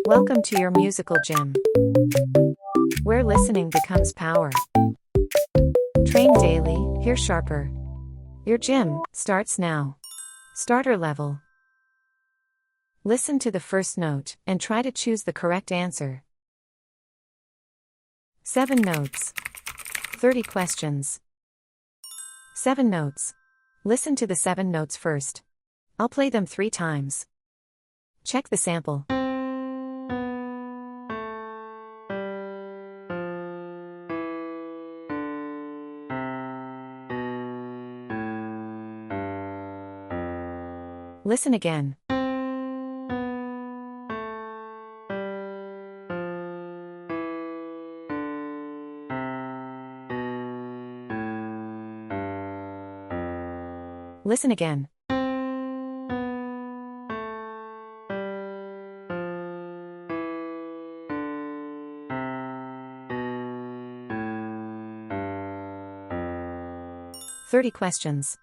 Welcome to your musical gym, where listening becomes power. Train daily, hear sharper. Your gym starts now. Starter level. Listen to the first note and try to choose the correct answer. 7 notes. 30 questions. 7 notes. Listen to the 7 notes first. I'll play them 3 times. Check the sample. Listen again. Listen again. "30 questions.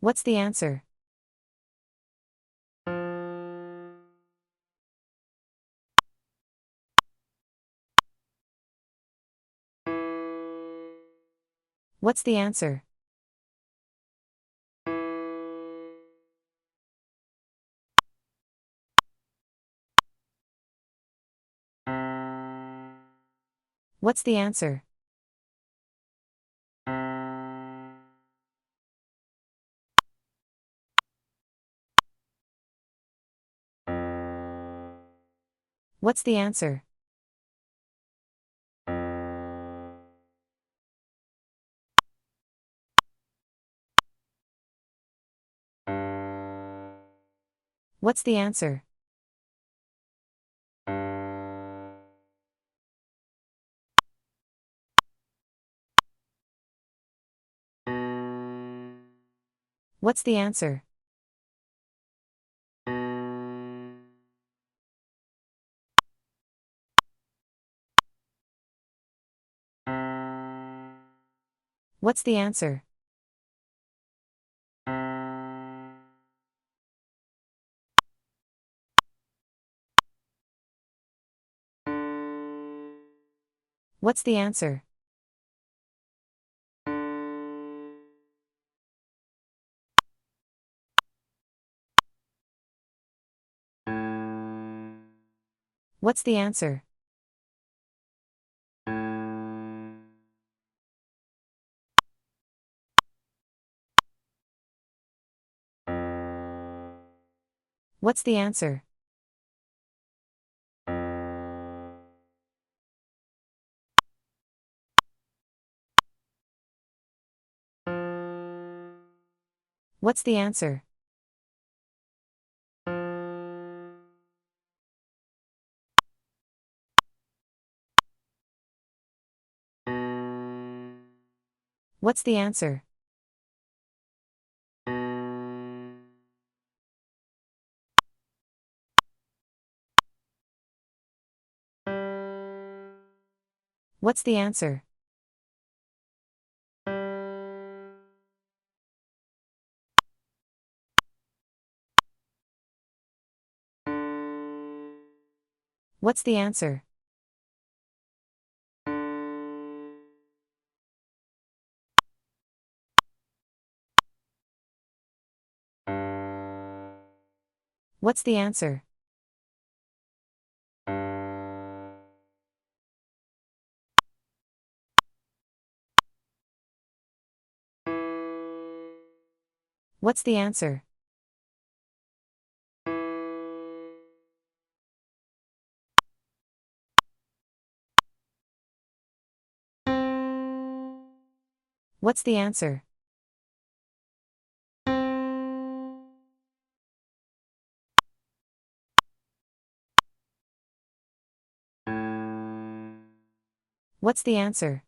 What's the answer? What's the answer? What's the answer? What's the answer? What's the answer? What's the answer? What's the answer? What's the answer? What's the answer? What's the answer? What's the answer? What's the answer? What's the answer? What's the answer? What's the answer? What's the answer? What's the answer? What's the answer?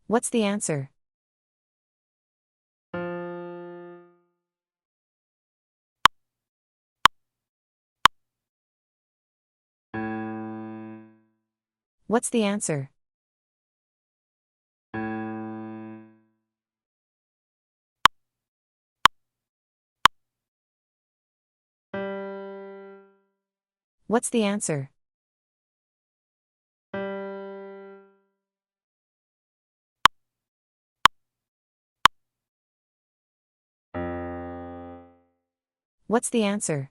What's the answer? What's the answer? What's the answer? What's the answer?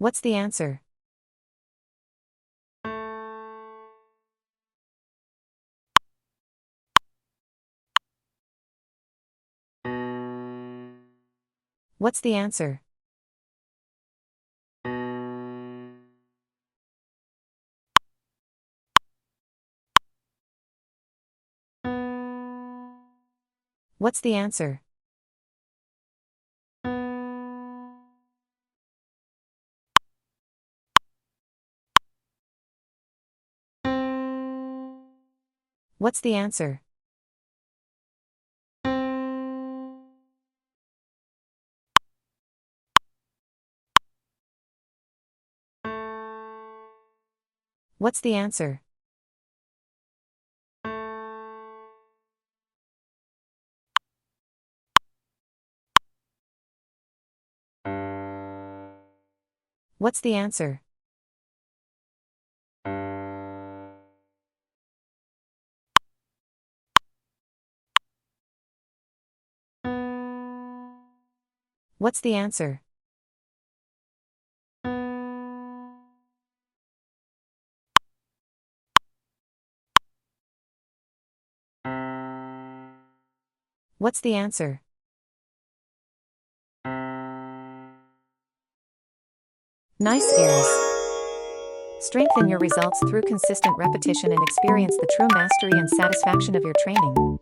What's the answer? What's the answer? What's the answer? What's the answer? What's the answer? What's the answer? What's the answer? What's the answer? Nice ears. Strengthen your results through consistent repetition and experience the true mastery and satisfaction of your training.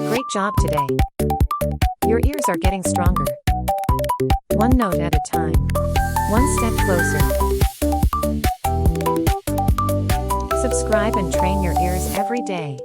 Great job today. Your ears are getting stronger. One note at a time. One step closer. Subscribe and train your ears every day.